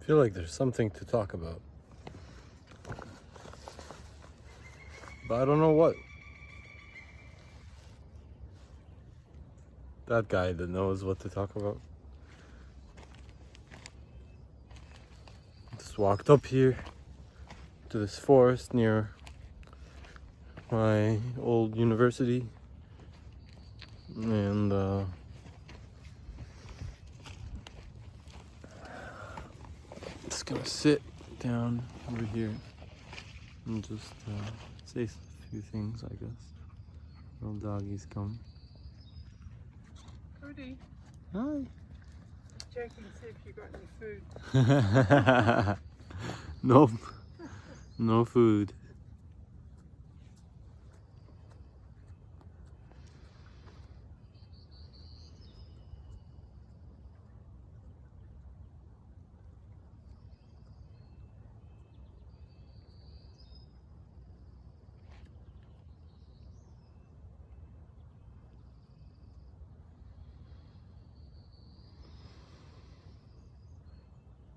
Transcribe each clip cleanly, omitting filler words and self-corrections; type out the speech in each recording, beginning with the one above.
feel like there's something to talk about, but I don't know what. That guy that knows what to talk about. Just walked up here to this forest near my old university, and just gonna sit down over here and just say a few things, I guess. Little doggies come. Cody, Hi. checking to see if you got any food. Nope. No food.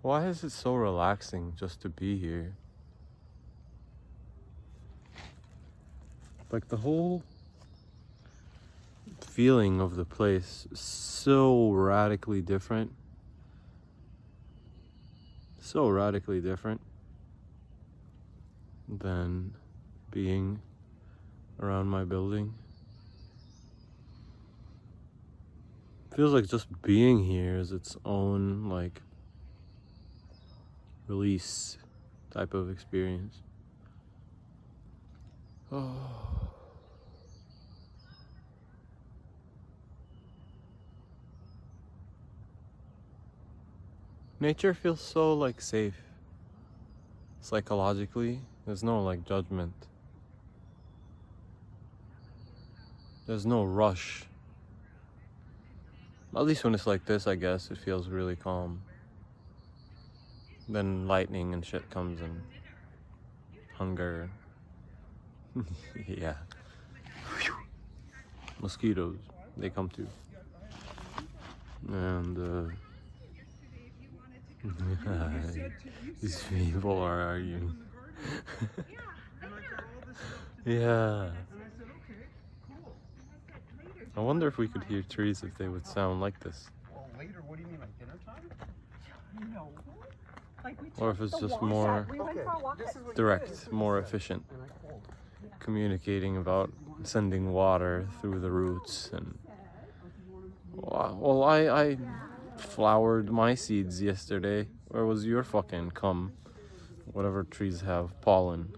Why is it so relaxing just to be here? Like the whole feeling of the place is so radically different. So radically different than being around my building. Feels like just being here is its own like release type of experience. Oh. Nature feels so like safe. Psychologically, there's no like judgment. There's no rush. At least when it's like this, I guess, it feels really calm. Then lightning and shit comes and hunger. Yeah. Mosquitoes, they come too. And these people are arguing. Yeah. I wonder if we could hear trees if they would sound like this. Well, later, what do you mean, like dinner time? No. Or if it's just more direct, more efficient. Communicating about sending water through the roots and... Well, I flowered my seeds yesterday. Where was your fucking cum? Whatever trees have pollen.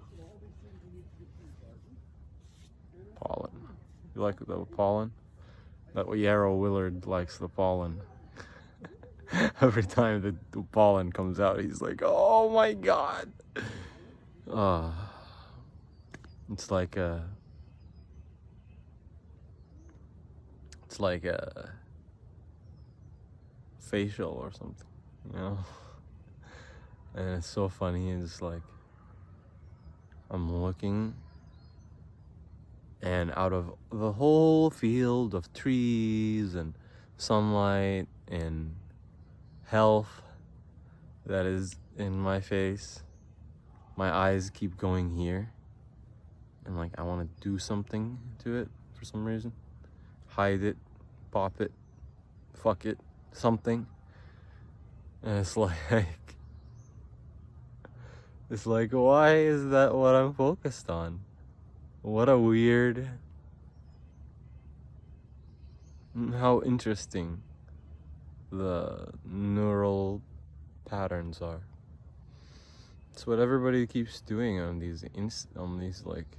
Pollen. You like the pollen? That Yarrow Willard likes the pollen. Every time the pollen comes out, he's like, "Oh my god!" It's like a facial or something, you know. And it's so funny. It's like I'm looking, and out of the whole field of trees and sunlight and health that is in my face, my eyes keep going here, and like I want to do something to it for some reason. Hide it, pop it, fuck it, something. And it's like why is that what I'm focused on? What a weird, how interesting the neural patterns are. It's what everybody keeps doing on these like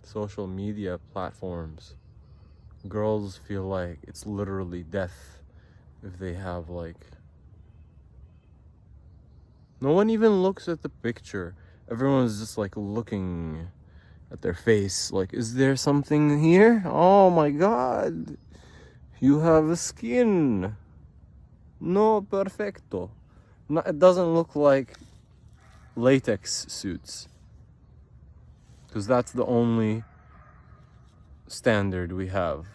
social media platforms. Girls feel like it's literally death if they have like... No one even looks at the picture. Everyone's just like looking at their face like, is there something here? Oh my god, you have skin. No, perfecto. No, it doesn't look like latex suits, because that's the only standard we have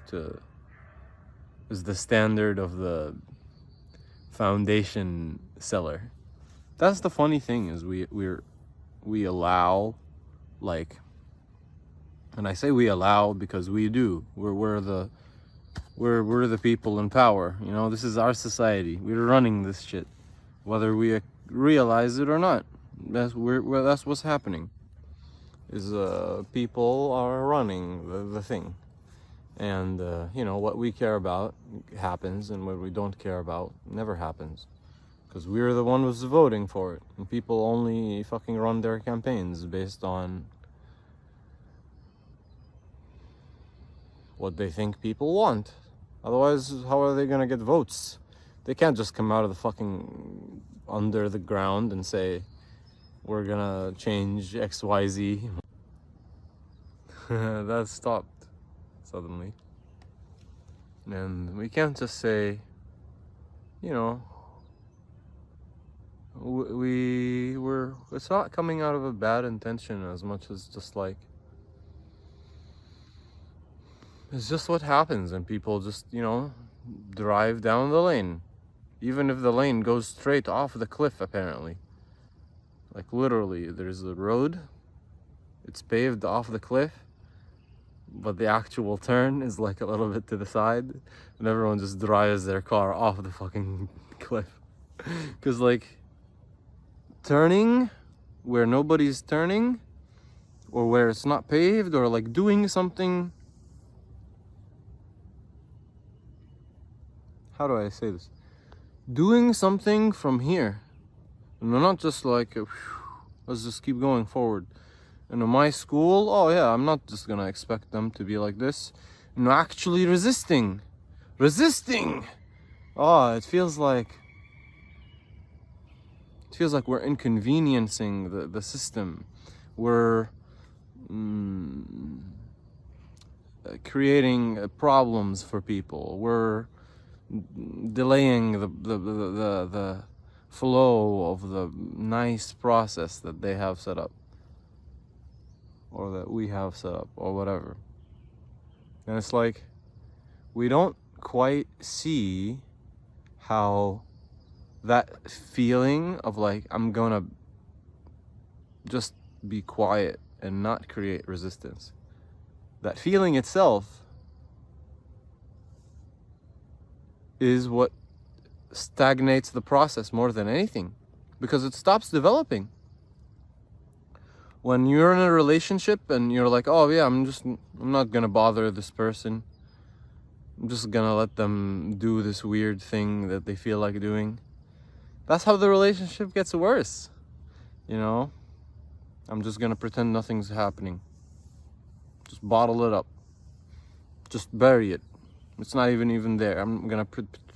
is the standard of the foundation seller. That's the funny thing is we allow, like, and I say we allow because we do. We're the people in power. You know, this is our society. We're running this shit, whether we realize it or not. That's what's happening. Is people are running the thing, and you know, what we care about happens, and what we don't care about never happens, because we're the one who's voting for it, and people only fucking run their campaigns based on what they think people want. Otherwise, how are they gonna get votes? They can't just come out of the fucking under the ground and say, we're gonna change XYZ. That stopped suddenly. And we can't just say, you know, it's not coming out of a bad intention as much as just like, it's just what happens, and people just, you know, drive down the lane. Even if the lane goes straight off the cliff, apparently. Like, literally, there's a road, it's paved off the cliff, but the actual turn is like a little bit to the side, and everyone just drives their car off the fucking cliff. Because, like, turning where nobody's turning, or where it's not paved, or like doing something, how do I say this? Doing something from here. And not just like, let's just keep going forward. And in my school, oh yeah, I'm not just gonna expect them to be like this. No, actually resisting. Oh, it feels like we're inconveniencing the system. We're creating problems for people. We're delaying the flow of the nice process that they have set up, or that we have set up, or whatever. And it's like, we don't quite see how that feeling of like, I'm gonna just be quiet and not create resistance, that feeling itself is what stagnates the process more than anything, because it stops developing. When you're in a relationship and you're like, oh yeah, I'm not gonna bother this person, I'm just gonna let them do this weird thing that they feel like doing, that's how the relationship gets worse. You know, I'm just gonna pretend nothing's happening, just bottle it up, just bury it. It's not even there. I'm gonna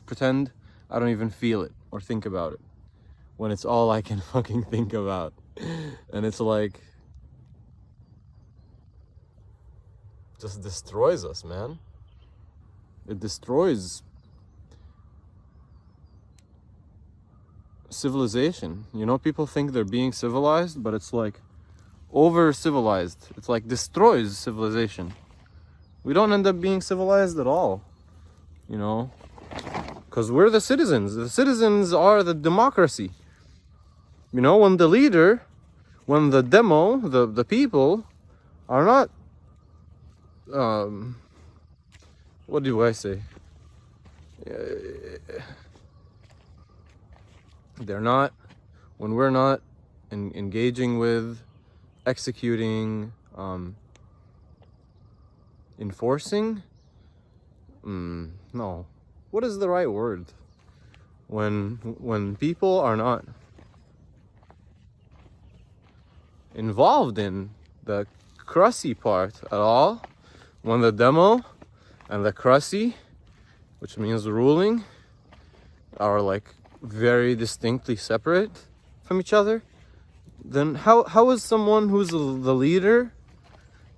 pretend I don't even feel it or think about it, when it's all I can fucking think about. And it's like, just destroys us, man. It destroys civilization. You know, people think they're being civilized, but it's like over civilized. It's like destroys civilization. We don't end up being civilized at all, you know, because we're the citizens. The citizens are the democracy. You know, when the leader, when the demo, the people are not, what do I say? They're not, when we're not engaging with, executing, enforcing, no, what is the right word? When people are not involved in the crussy part at all, when the demo and the crussy, which means ruling, are like very distinctly separate from each other, then how is someone who's the leader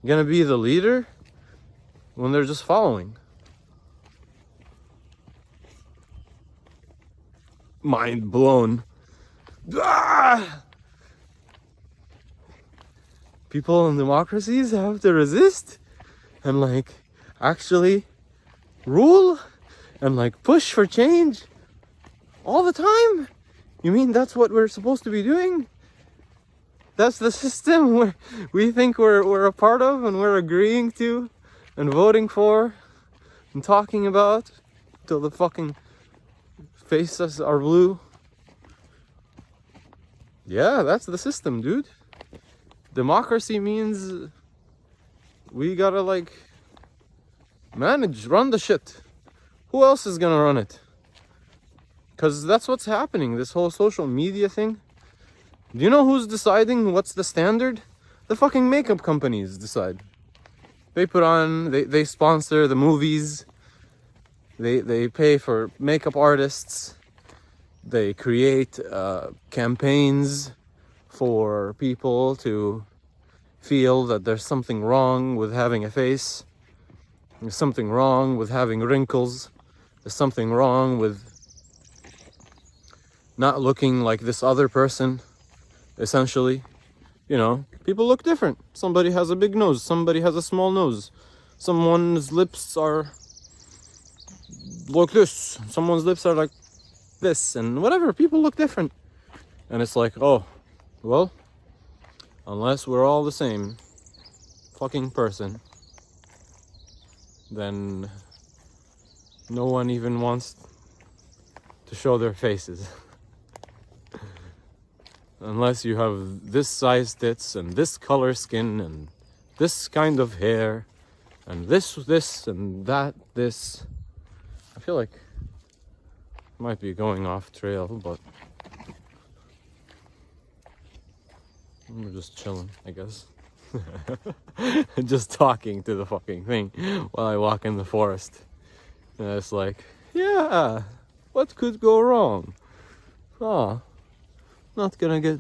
gonna be the leader when they're just following? Mind blown. Ah! People in democracies have to resist and like actually rule and like push for change. All the time? You mean that's what we're supposed to be doing? That's the system we think we're a part of and we're agreeing to and voting for and talking about till the fucking faces are blue. Yeah, that's the system, dude. Democracy means we gotta like run the shit. Who else is gonna run it? Because that's what's happening, this whole social media thing. Do you know who's deciding what's the standard? The fucking makeup companies decide. They put on, they sponsor the movies. They pay for makeup artists. They create campaigns for people to feel that there's something wrong with having a face. There's something wrong with having wrinkles. There's something wrong with not looking like this other person, essentially. You know, people look different. Somebody has a big nose, somebody has a small nose. Someone's lips are like this, someone's lips are like this, and whatever, people look different. And it's like, oh, well, unless we're all the same fucking person, then no one even wants to show their faces. Unless you have this size tits and this color skin and this kind of hair and this and that this. I feel like I might be going off trail, but we're just chilling, I guess. Just talking to the fucking thing while I walk in the forest. And it's like, yeah, what could go wrong? Oh, not gonna get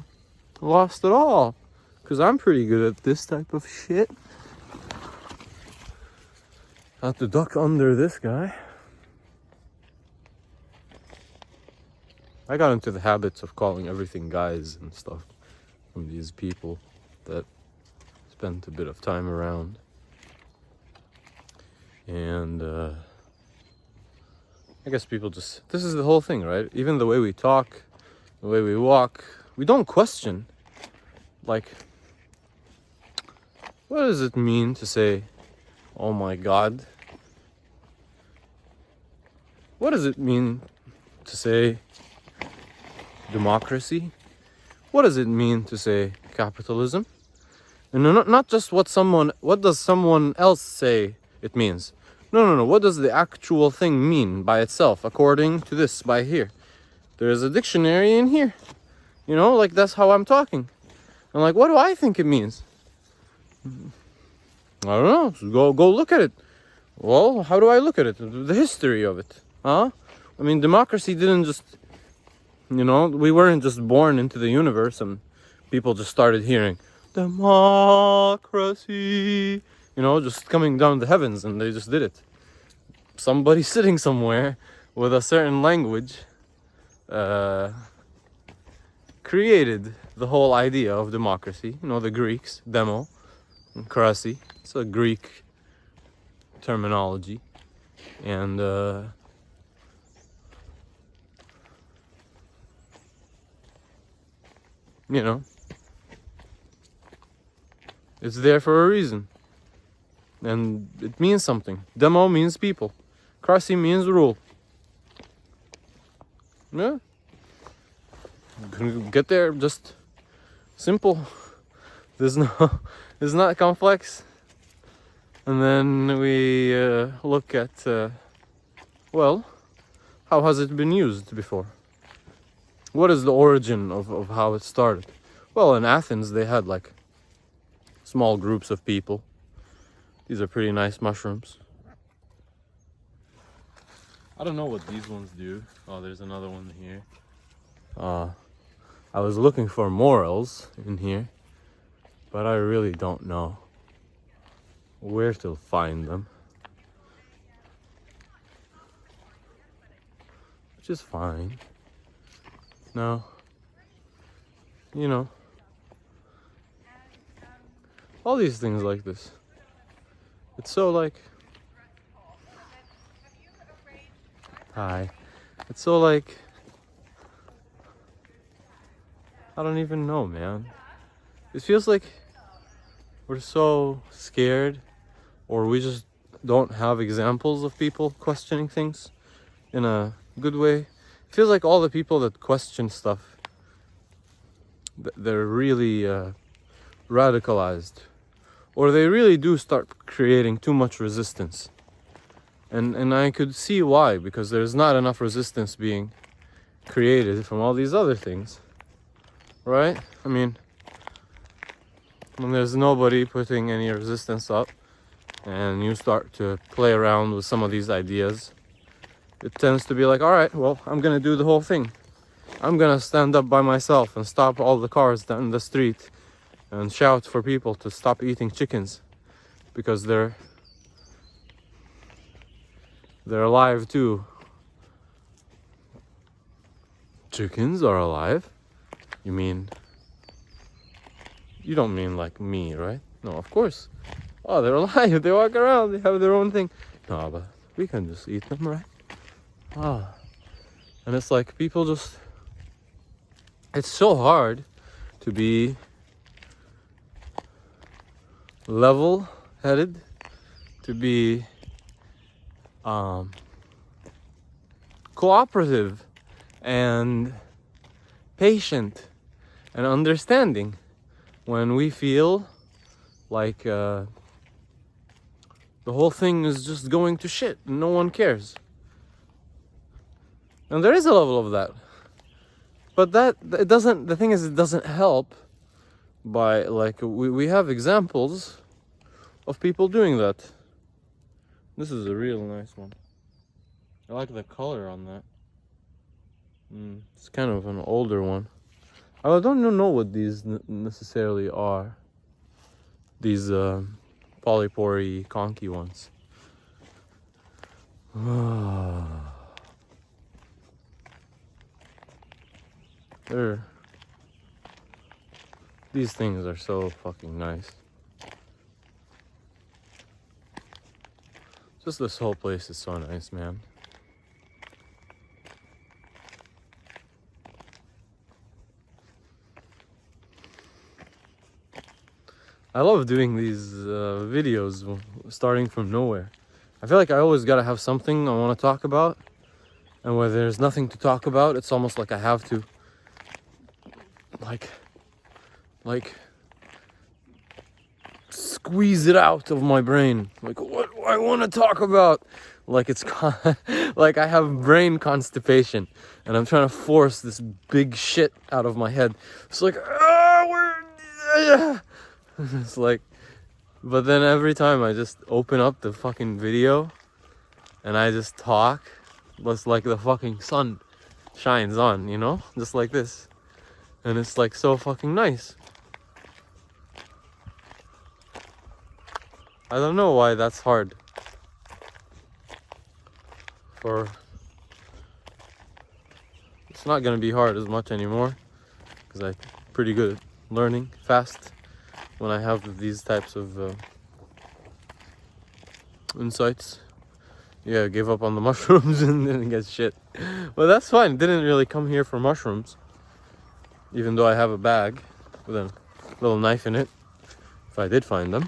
lost at all, because I'm pretty good at this type of shit. Have to duck under this guy. I got into the habits of calling everything guys and stuff from these people that spent a bit of time around. And I guess people just, this is the whole thing, right? Even the way we talk, the way we walk, we don't question. Like, what does it mean to say, oh my God? What does it mean to say democracy? What does it mean to say capitalism? And not just what does someone else say it means. No. What does the actual thing mean by itself, according to this, by here? There's a dictionary in here. You know, like that's how I'm talking. I'm like, what do I think it means? I don't know. So go look at it. Well, how do I look at it? The history of it. Huh? I mean, democracy didn't just, you know, we weren't just born into the universe and people just started hearing democracy, you know, just coming down the heavens, and they just did it. Somebody sitting somewhere with a certain language created the whole idea of democracy. You know, the Greeks, demo, and krasi. It's a Greek terminology. And you know, it's there for a reason. And it means something. Demo means people. Krasi means rule. Yeah. Get there, just simple. It's not complex. And then we look at, well, how has it been used before? What is the origin of how it started? Well, in Athens, they had like small groups of people. These are pretty nice mushrooms. I don't know what these ones do. Oh, there's another one here. I was looking for morels in here, but I really don't know where to find them. Which is fine. No. You know. All these things like this. It's so like... Hi. It's so like I don't even know, man. It feels like we're so scared, or we just don't have examples of people questioning things in a good way. It feels like all the people that question stuff, they're really radicalized, or they really do start creating too much resistance. And I could see why, because there's not enough resistance being created from all these other things, right? I mean, when there's nobody putting any resistance up and you start to play around with some of these ideas, it tends to be like, all right, well, I'm gonna do the whole thing. I'm gonna stand up by myself and stop all the cars down the street and shout for people to stop eating chickens because they're alive too. Chickens are alive? You mean, you don't mean like me, right? No, of course. Oh, they're alive. They walk around. They have their own thing. No, but we can just eat them, right? Ah. And it's like people just, it's so hard to be level-headed, to be cooperative and patient and understanding when we feel like the whole thing is just going to shit and no one cares. And there is a level of that, but that it doesn't, the thing is, it doesn't help by, like, we have examples of people doing that. This is a real nice one. I like the color on that. It's kind of an older one. I don't know what these necessarily are. These polypore conky ones. These things are so fucking nice. Just this whole place is so nice, man. I love doing these videos starting from nowhere. I feel like I always gotta have something I want to talk about, and where there's nothing to talk about, it's almost like I have to like squeeze it out of my brain. Like, what do I want to talk about? Like it's like I have brain constipation and I'm trying to force this big shit out of my head. It's like, it's like, but then every time I just open up the fucking video and I just talk, it's like the fucking sun shines on, you know, just like this. And it's like so fucking nice. I don't know why that's hard. It's not gonna be hard as much anymore, because I'm pretty good at learning fast when I have these types of insights. Yeah, gave up on the mushrooms and didn't get shit. But that's fine. Didn't really come here for mushrooms, even though I have a bag with a little knife in it, if I did find them.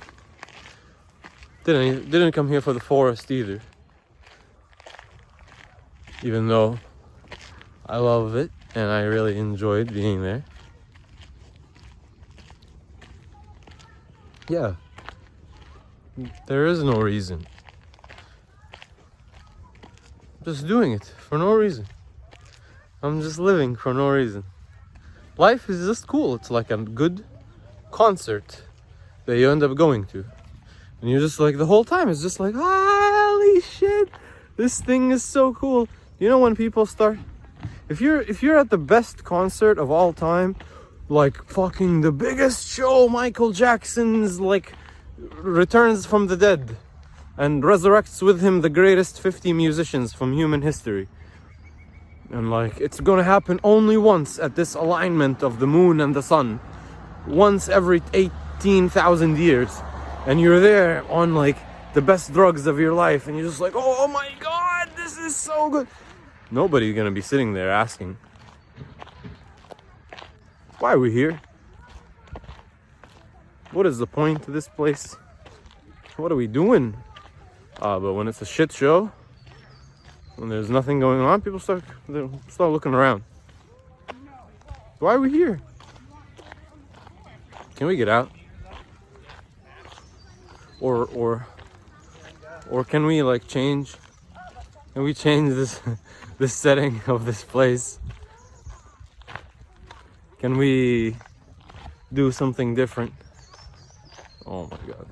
Didn't come here for the forest either, even though I love it and I really enjoyed being there. Yeah, there is no reason. Just doing it for no reason. I'm just living for no reason. Life is just cool. It's like a good concert that you end up going to. And you're just like, the whole time it's just like, holy shit, this thing is so cool. You know, when people start, if you're at the best concert of all time, like fucking the biggest show, Michael Jackson's like returns from the dead and resurrects with him the greatest 50 musicians from human history, and like it's gonna happen only once at this alignment of the moon and the sun, once every 18,000 years, and you're there on like the best drugs of your life, and you're just like, oh my god, this is so good. Nobody's gonna be sitting there asking, Why are we here? What is the point to this place? What are we doing? But when it's a shit show, when there's nothing going on, people start looking around. Why are we here? Can we get out? Or can we like change? Can we change this this setting of this place? Can we do something different? Oh my god.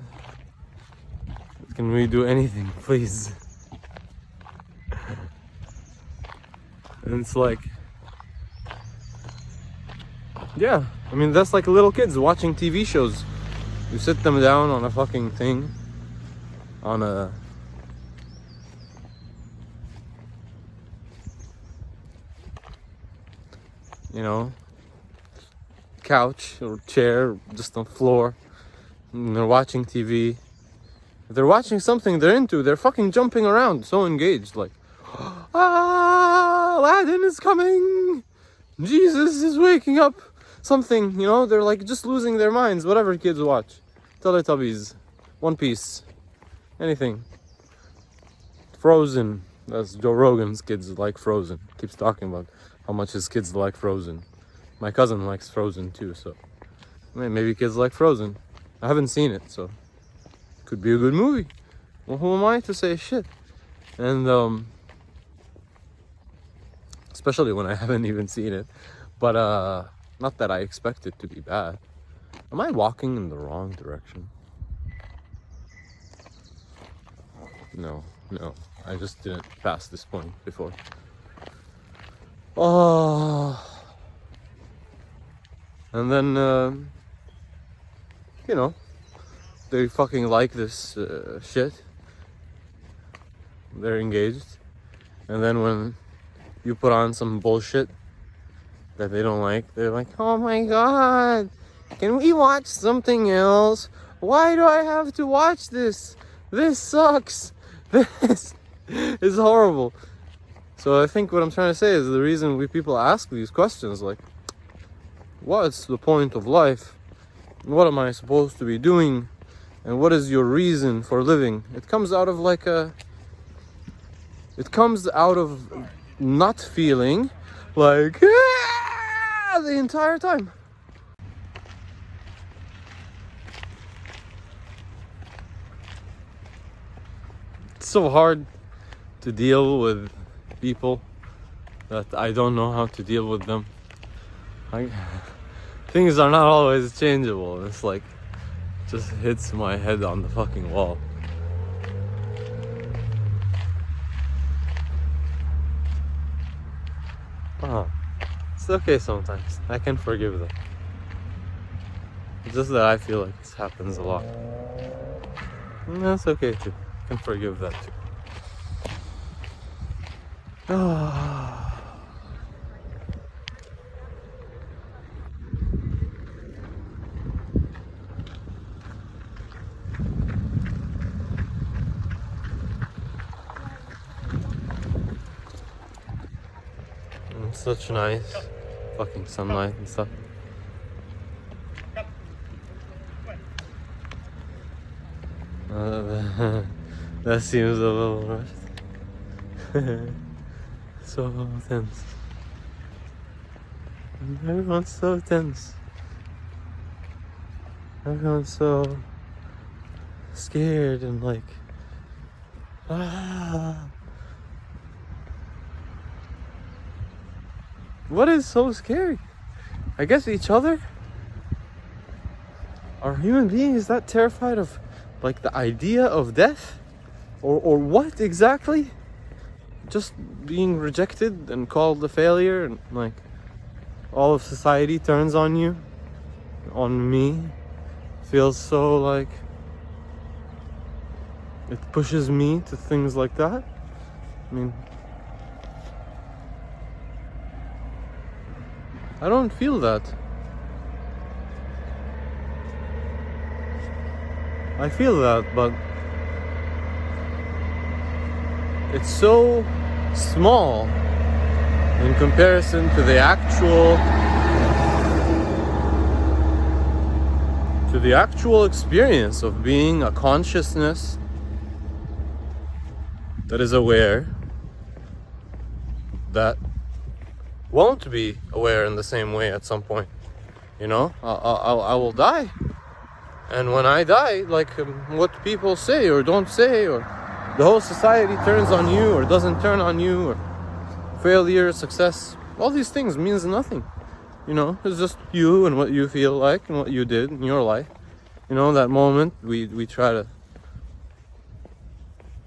Can we do anything, please? And it's like, yeah, I mean, that's like little kids watching TV shows. You sit them down on a fucking thing, on a couch or chair, just on the floor, and they're watching TV. If they're watching something they're into, they're fucking jumping around, so engaged, like, Aladdin is coming, Jesus is waking up, something, they're like just losing their minds. Whatever kids watch, Teletubbies, One Piece, anything. Frozen, that's Joe Rogan's kids like Frozen, keeps talking about how much his kids like Frozen. My cousin likes Frozen too, so maybe kids like Frozen. I haven't seen it, so could be a good movie. Well, who am I to say shit? And especially when I haven't even seen it. But not that I expect it to be bad. Am I walking in the wrong direction? No, I just didn't pass this point before. Oh, and then they fucking like this shit. They're engaged, and then when you put on some bullshit that they don't like, they're like, oh my god, can we watch something else? Why do I have to watch this? This sucks. This is horrible. So I think what I'm trying to say is the reason people ask these questions, like, what's the point of life? What am I supposed to be doing? And what is your reason for living? It comes out of not feeling like the entire time. It's so hard to deal with people that I don't know how to deal with them. Things are not always changeable. It's like, just hits my head on the fucking wall. It's okay sometimes. I can forgive them. It's just that I feel like this happens a lot. And that's okay too. I can forgive that too. Such nice fucking sunlight and stuff. That seems a little rushed. So tense. Everyone's so tense. Everyone's so scared and like, What is so scary? I guess each other? Are human beings that terrified of like the idea of death? Or what exactly? Just being rejected and called a failure, and like all of society turns on you, on me. Feels so like it pushes me to things like that. I mean, I don't feel that. I feel that, but it's so small in comparison to the actual to the actual experience of being a consciousness that is aware, that won't be aware in the same way at some point. You know, I will die, and when I die, like what people say or don't say, or the whole society turns on you or doesn't turn on you, or failure, success, all these things means nothing. You know, it's just you and what you feel like and what you did in your life. You know, that moment we try to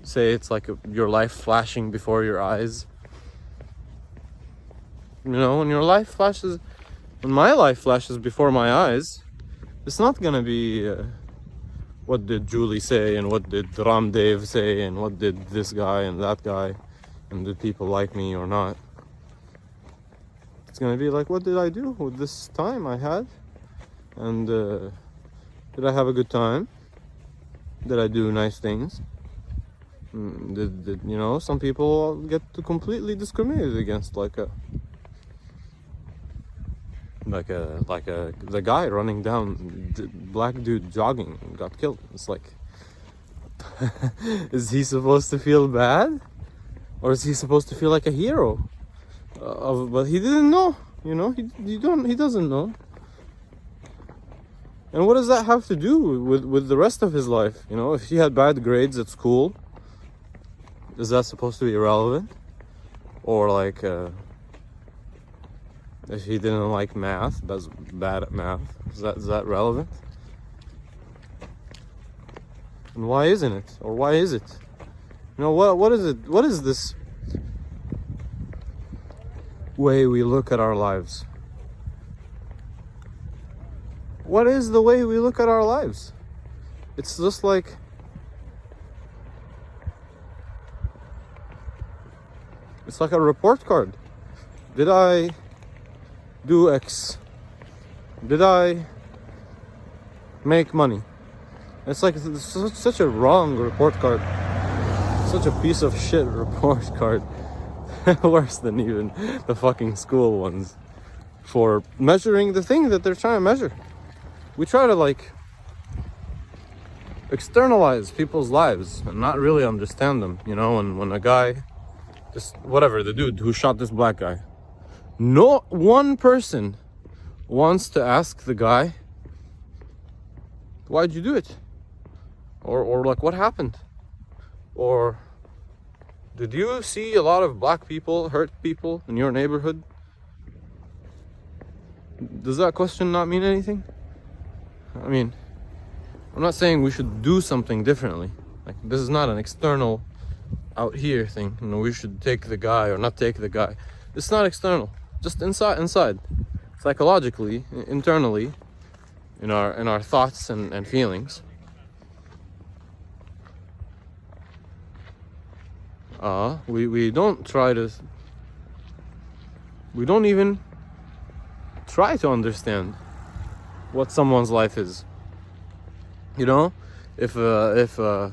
say it's like your life flashing before your eyes. You know, when your life flashes, when my life flashes before my eyes, it's not gonna be what did Julie say and what did Ramdev say and what did this guy and that guy and did people like me or not. It's gonna be like, what did I do with this time I had? And did I have a good time? Did I do nice things? Did you know, some people get completely discriminated against, like the guy running down, black dude jogging got killed. It's like, is he supposed to feel bad, or is he supposed to feel like a hero? But he didn't know. You know, he doesn't know. And what does that have to do with the rest of his life? You know, if he had bad grades at school, is that supposed to be irrelevant? Or like, if he didn't like math, that's bad at math, is that relevant? And why isn't it? Or why is it? You know, what is it? What is this way we look at our lives? What is the way we look at our lives? It's just like, it's like a report card. Did I do X? Did I make money? It's like such a wrong report card. Such a piece of shit report card. Worse than even the fucking school ones. For measuring the thing that they're trying to measure. We try to like externalize people's lives and not really understand them. You know, when a guy, just whatever, the dude who shot this black guy, no one person wants to ask the guy, why'd you do it? Or like, what happened? Or did you see a lot of black people hurt people in your neighborhood? Does that question not mean anything? I mean, I'm not saying we should do something differently. Like, this is not an external out here thing. You know, we should take the guy or not take the guy. It's not external. Just inside. Psychologically, internally, in our thoughts and feelings. We don't even try to understand what someone's life is. You know, if a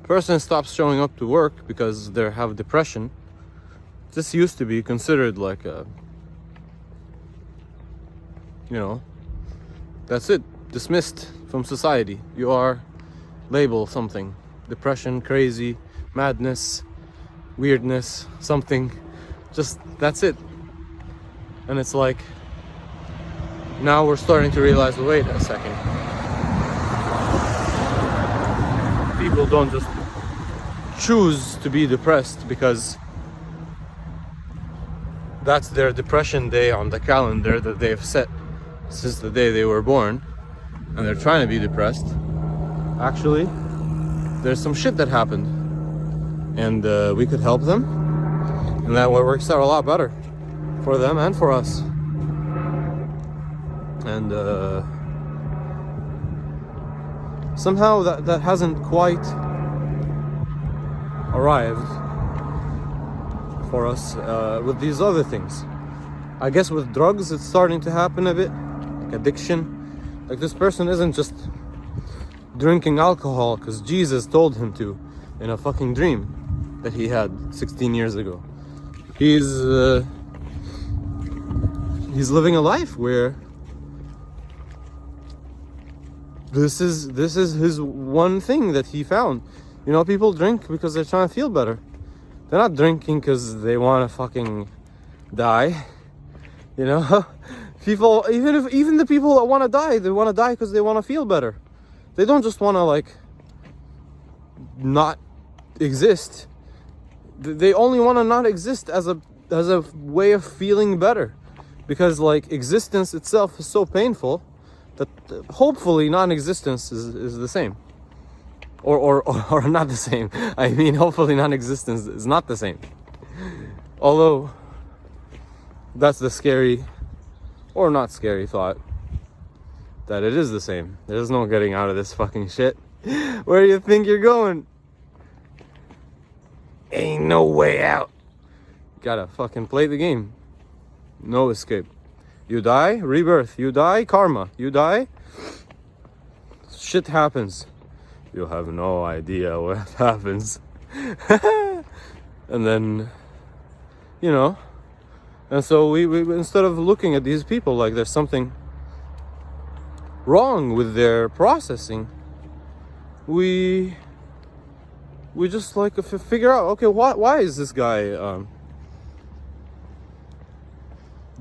person stops showing up to work because they have depression, this used to be considered like a, you know, that's it, dismissed from society. You are labeled something, depression, crazy, madness, weirdness, something, just that's it. And it's like, now we're starting to realize, wait a second, people don't just choose to be depressed because that's their depression day on the calendar that they've set since the day they were born, and they're trying to be depressed. Actually, there's some shit that happened, and we could help them, and that works out a lot better for them and for us. And somehow that hasn't quite arrived for us with these other things. I guess with drugs it's starting to happen a bit, like addiction. Like, this person isn't just drinking alcohol because Jesus told him to in a fucking dream that he had 16 years ago. He's he's living a life where this is his one thing that he found. You know, people drink because they're trying to feel better. They're not drinking because they want to fucking die. You know, people, even the people that want to die, they want to die because they want to feel better. They don't just want to like not exist. They only want to not exist as a way of feeling better, because like existence itself is so painful that hopefully non-existence is the same, or not the same. I mean, hopefully non-existence is not the same. Although that's the scary or not scary thought, that it is the same. There's no getting out of this fucking shit. Where do you think you're going? Ain't no way out. Gotta fucking play the game. No escape. You die, rebirth. You die, karma. You die, shit happens. You have no idea what happens. And then, you know, and so we instead of looking at these people like there's something wrong with their processing, we just like figure out, okay, why is this guy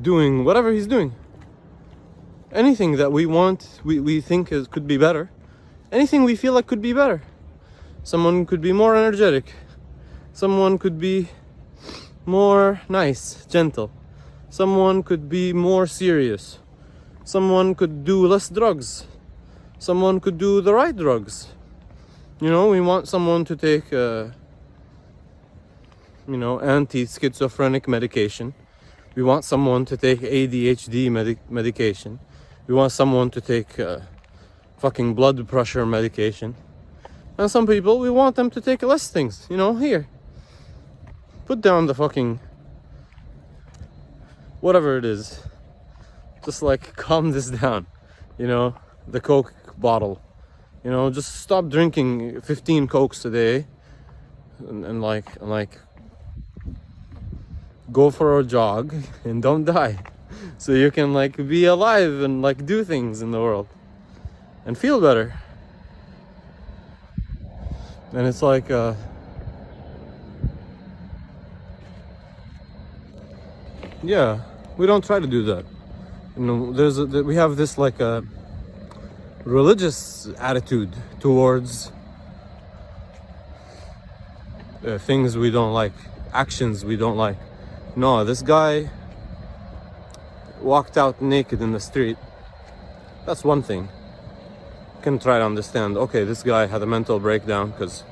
doing whatever he's doing? Anything that we want, we think could be better. Anything we feel like could be better. Someone could be more energetic. Someone could be more nice, gentle. Someone could be more serious. Someone could do less drugs. Someone could do the right drugs. You know, we want someone to take, anti-schizophrenic medication. We want someone to take ADHD medication. We want someone to take fucking blood pressure medication. And some people, we want them to take less things. You know, here. Put down the fucking whatever it is. Just like calm this down. You know, the Coke bottle. You know, just stop drinking 15 Cokes a day and go for a jog and don't die, so you can like be alive and like do things in the world and feel better. And it's like yeah, we don't try to do that. You know, we have this like a religious attitude towards things we don't like, actions we don't like. No, this guy walked out naked in the street. That's one thing. You can try to understand, okay, this guy had a mental breakdown because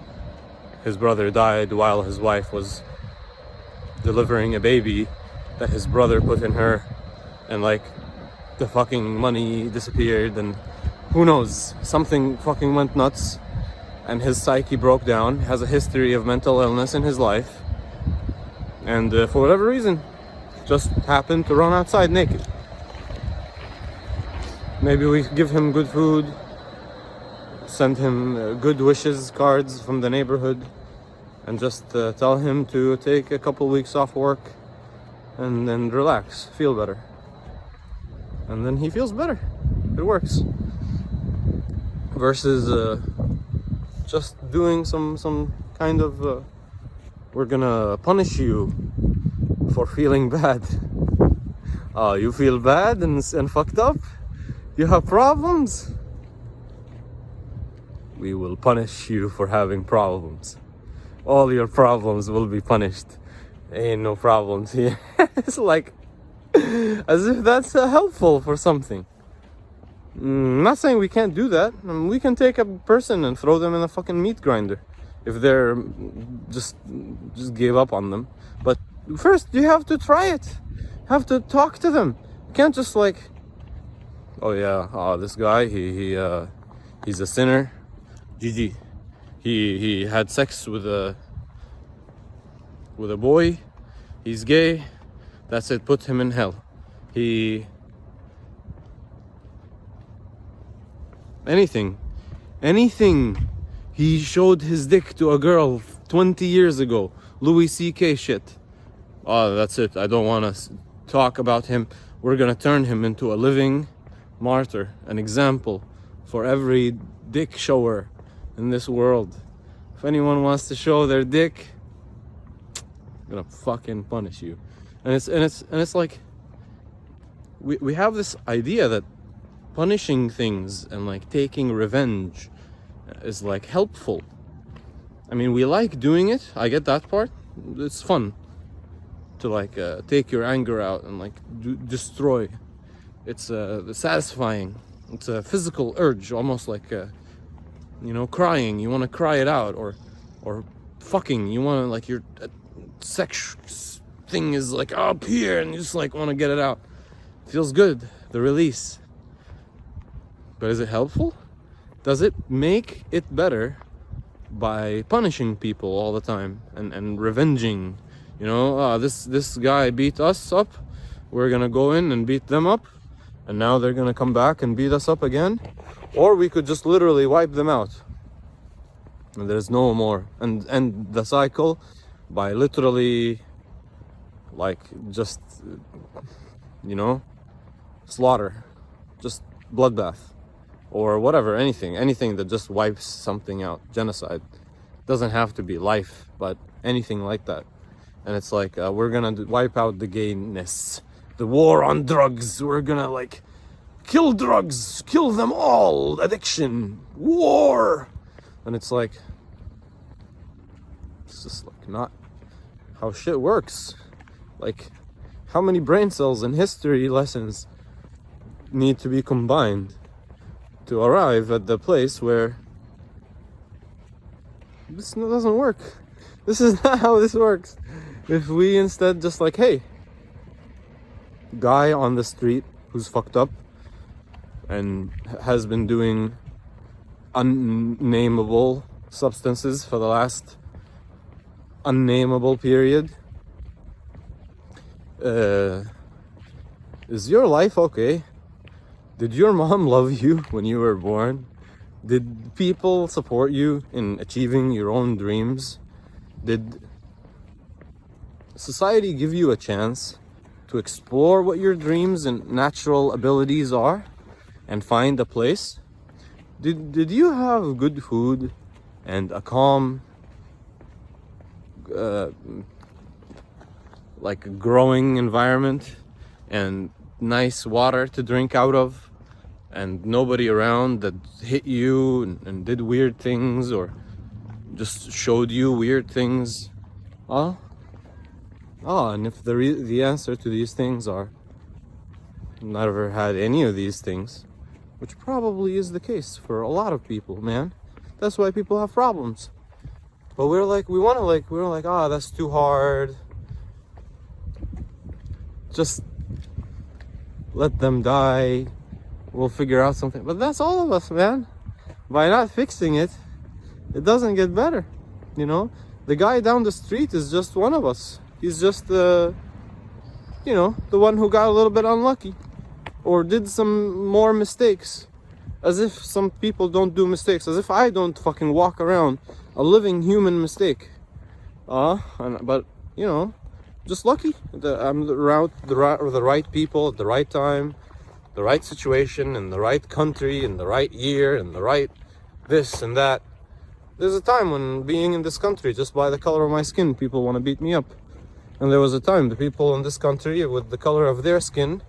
his brother died while his wife was delivering a baby that his brother put in her, and like the fucking money disappeared, and who knows, something fucking went nuts and his psyche broke down. Has a history of mental illness in his life, and for whatever reason just happened to run outside naked. Maybe we give him good food, send him good wishes cards from the neighborhood, and just tell him to take a couple weeks off work and then relax, feel better. And then he feels better. It works. Versus just doing some kind of we're gonna punish you for feeling bad. You feel bad and fucked up? You have problems? We will punish you for having problems. All your problems will be punished. Ain't no problems here. It's like as if that's helpful for something. I'm not saying we can't do that. We can take a person and throw them in a fucking meat grinder if they're just gave up on them. But first you have to try it. You have to talk to them. You can't just like, oh yeah, this guy, he's a sinner. GG. He had sex with a boy. He's gay. That's it. Put him in hell. Anything. He showed his dick to a girl 20 years ago. Louis C.K. shit. Oh, that's it. I don't want to talk about him. we're gonna turn him into a living martyr, an example for every dick shower in this world. If anyone wants to show their dick, I'm gonna fucking punish you. And it's like we have this idea that punishing things and like taking revenge is like helpful. I mean, we like doing it. I get that part. It's fun to like take your anger out and like destroy. It's satisfying. It's a physical urge, almost like crying. You want to cry it out, or fucking. You want to like your sex thing is like up here, and you just like want to get it out. Feels good, the release. But is it helpful? Does it make it better by punishing people all the time and revenging? This guy beat us up, we're gonna go in and beat them up, and now they're gonna come back and beat us up again. Or we could just literally wipe them out, and there's no more, and end the cycle by literally like just slaughter, just bloodbath, or whatever, anything that just wipes something out. Genocide doesn't have to be life, but anything like that. And it's like we're gonna wipe out the gayness, the war on drugs. We're gonna like kill drugs, kill them all, addiction, war. And it's like, it's just like not how shit works. Like, how many brain cells and history lessons need to be combined to arrive at the place where this doesn't work? This is not how this works. If we instead just like, hey, guy on the street who's fucked up and has been doing unnameable substances for the last unnameable period, is your life okay? Did your mom love you when you were born? Did people support you in achieving your own dreams? Did society give you a chance to explore what your dreams and natural abilities are and find a place? Did you have good food and a calm like a growing environment and nice water to drink out of, and nobody around that hit you and did weird things or just showed you weird things? And if the answer to these things are never had any of these things, which probably is the case for a lot of people, man. That's why people have problems. But we're like, that's too hard. Just let them die. We'll figure out something. But that's all of us, man. By not fixing it, it doesn't get better. The guy down the street is just one of us. He's just the one who got a little bit unlucky or did some more mistakes. As if some people don't do mistakes. As if I don't fucking walk around a living human mistake. But just lucky that I'm around the right people at the right time, the right situation, in the right country, in the right year, in the right this and that. There's a time when being in this country, just by the color of my skin, people want to beat me up. And there was a time the people in this country, with the color of their skin,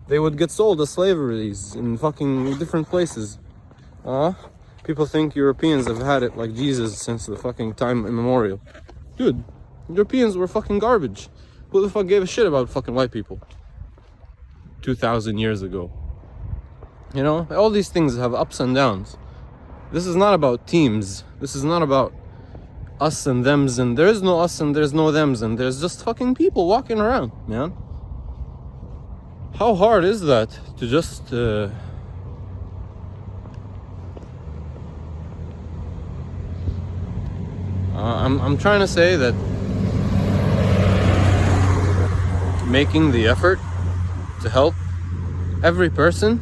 they would get sold as slaveries in fucking different places. People think Europeans have had it like Jesus since the fucking time immemorial. Dude, Europeans were fucking garbage. Who the fuck gave a shit about fucking white people 2,000 years ago? All these things have ups and downs. This is not about teams. This is not about us and thems, and there is no us and there's no thems, and there's just fucking people walking around, man. How hard is that to just I'm trying to say that making the effort to help every person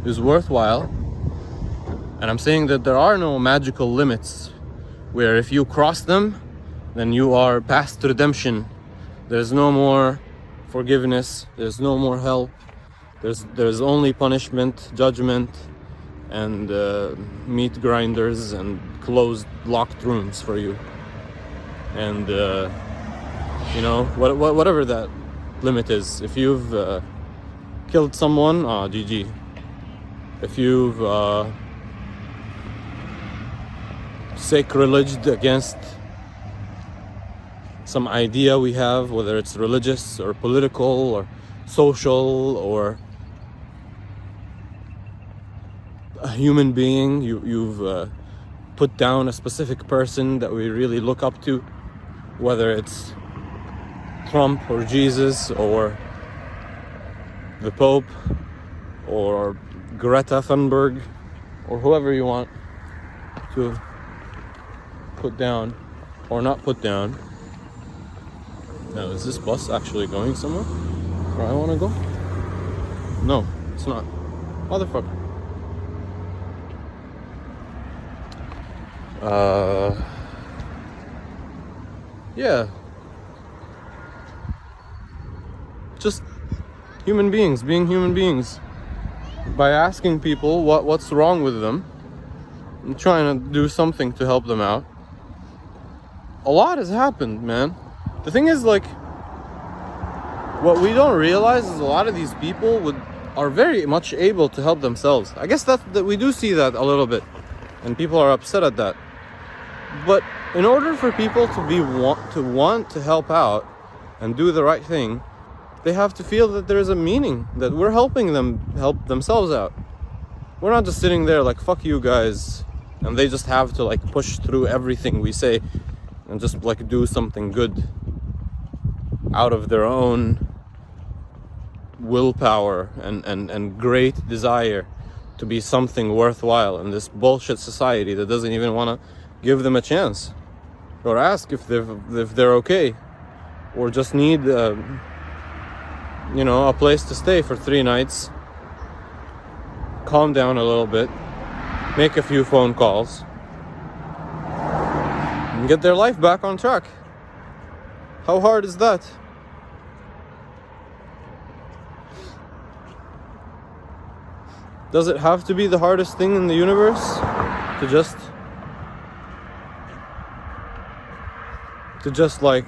is worthwhile. And I'm saying that there are no magical limits where if you cross them, then you are past redemption. There's no more forgiveness. There's no more help. There's only punishment, judgment, and meat grinders and closed, locked rooms for you. And you know, whatever that limit is. If you've killed someone, GG. If you've sacrilегed against some idea we have, whether it's religious or political or social or a human being, you've put down a specific person that we really look up to, whether it's Trump or Jesus or the Pope or Greta Thunberg or whoever you want to put down or not put down. Now, is this bus actually going somewhere where I want to go? No, it's not. Motherfucker. Yeah. Just human beings being human beings. By asking people what's wrong with them and trying to do something to help them out. A lot has happened, man. The thing is, like, what we don't realize is a lot of these people are very much able to help themselves. I guess that we do see that a little bit, and people are upset at that. But in order for people to want to help out and do the right thing, they have to feel that there is a meaning, that we're helping them help themselves out. We're not just sitting there like, fuck you guys, and they just have to like push through everything we say and just like do something good out of their own willpower and great desire to be something worthwhile in this bullshit society that doesn't even want to give them a chance or ask if they're okay or just need you know, a place to stay for 3 nights, calm down a little bit, make a few phone calls, and get their life back on track. How hard is that? Does it have to be the hardest thing in the universe to just like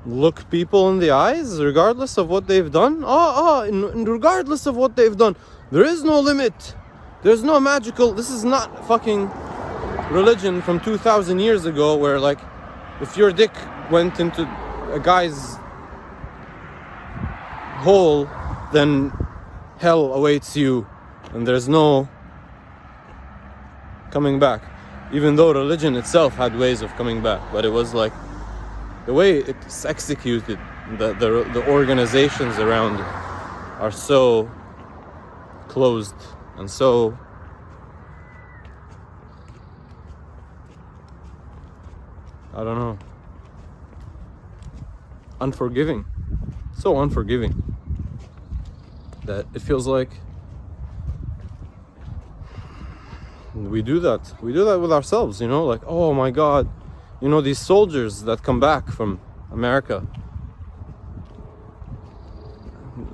look people in the eyes regardless of what they've done? Regardless of what they've done, there is no limit. There's no magical. This is not fucking religion from 2,000 years ago where like if your dick went into a guy's hole, then hell awaits you and there's no coming back. Even though religion itself had ways of coming back, but it was like the way it's executed, the organizations around it are so closed and so I don't know, unforgiving, so unforgiving that it feels like we do that with ourselves, you know, like, oh my God, you know, these soldiers that come back from America,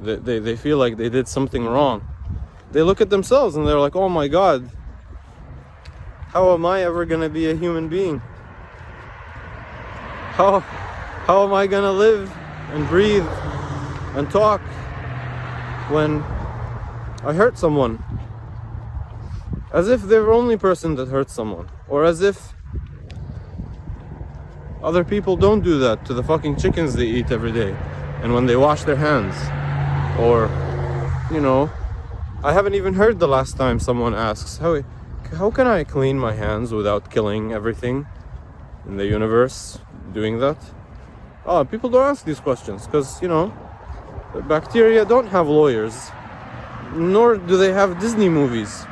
they feel like they did something wrong. They look at themselves and they're like, oh my God, how am I ever gonna be a human being? How am I gonna live and breathe and talk when I hurt someone? As if they're the only person that hurts someone, or as if other people don't do that to the fucking chickens they eat every day and when they wash their hands. Or, you know, I haven't even heard the last time someone asks, how can I clean my hands without killing everything in the universe doing that? People don't ask these questions because, you know, the bacteria don't have lawyers, nor do they have Disney movies.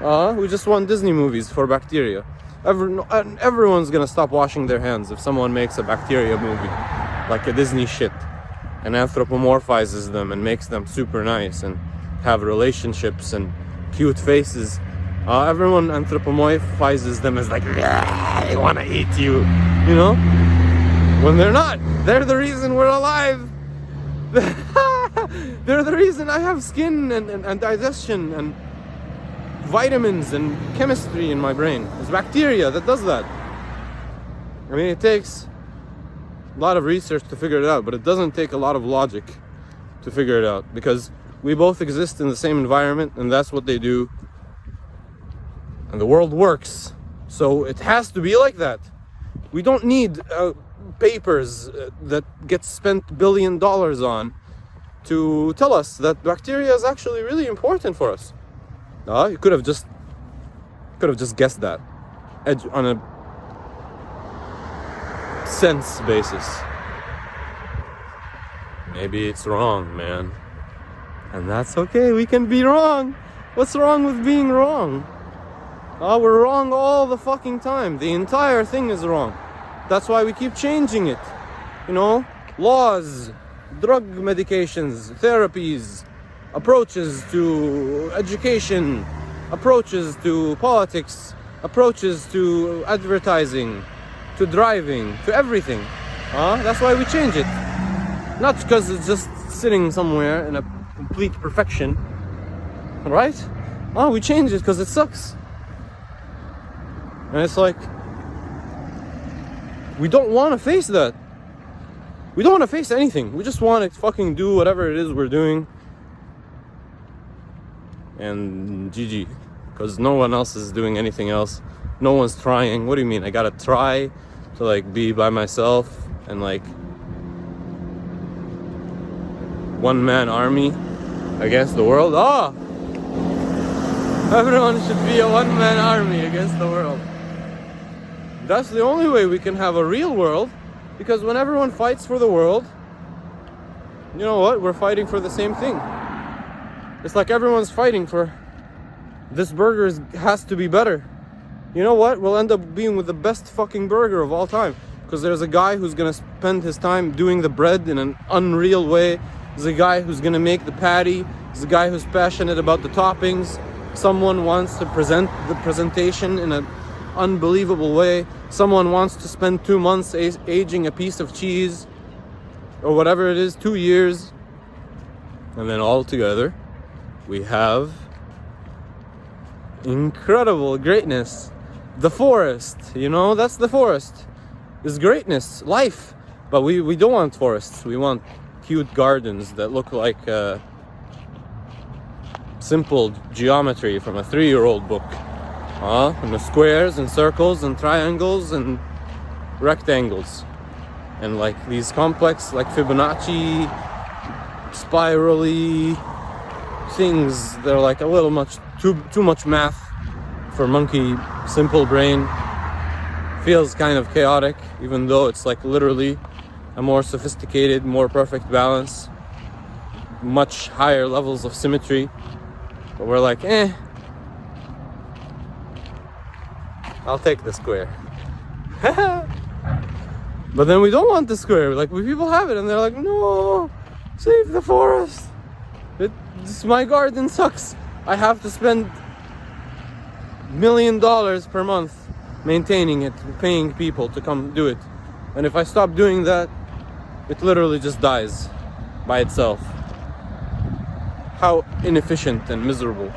We just want Disney movies for bacteria. Everyone's gonna stop washing their hands if someone makes a bacteria movie like a Disney shit and anthropomorphizes them and makes them super nice and have relationships and cute faces. Everyone anthropomorphizes them as like, they wanna eat you, you know? When they're not. They're the reason we're alive. They're the reason I have skin and digestion and vitamins and chemistry in my brain. It's bacteria that does that. I mean, it takes a lot of research to figure it out, but it doesn't take a lot of logic to figure it out, because we both exist in the same environment, and that's what they do, and the world works. So it has to be like that. We don't need papers that get spent $1 billion on to tell us that bacteria is actually really important for us. You could have just guessed that on a sense basis. Maybe it's wrong, man, and that's okay. We can be wrong. What's wrong with being wrong? We're wrong all the fucking time. The entire thing is wrong. That's why we keep changing it. You know, laws, drug medications, therapies, approaches to education, approaches to politics, approaches to advertising, to driving, to everything. That's why we change it. Not because it's just sitting somewhere in a complete perfection, right? We change it because it sucks. And it's like, we don't want to face that. We don't want to face anything. We just want to fucking do whatever it is we're doing. And GG. Because no one else is doing anything else. No one's trying. What do you mean? I gotta try to like be by myself and like one-man army against the world? Everyone should be a one-man army against the world. That's the only way we can have a real world, because when everyone fights for the world, you know what? We're fighting for the same thing. It's like everyone's fighting for this burger has to be better. You know what? We'll end up being with the best fucking burger of all time, because there's a guy who's gonna spend his time doing the bread in an unreal way. There's a guy who's gonna make the patty. There's a guy who's passionate about the toppings. Someone wants to present the presentation in an unbelievable way. Someone wants to spend 2 months aging a piece of cheese, or whatever it is, 2 years. And then all together, we have incredible greatness. The forest, you know, that's the forest. It's greatness, life. But we don't want forests. We want cute gardens that look like simple geometry from a 3-year-old book. And the squares and circles and triangles and rectangles. And like these complex, like Fibonacci, spirally things. They're like a little much, too much math for monkey simple brain. Feels kind of chaotic, even though it's like literally a more sophisticated, more perfect balance, much higher levels of symmetry. But we're like, I'll take the square. But then we don't want the square. Like, people have it and they're like, no, save the forest. My garden sucks. I have to spend $1 million per month maintaining it, paying people to come do it. And if I stop doing that, it literally just dies by itself. How inefficient and miserable.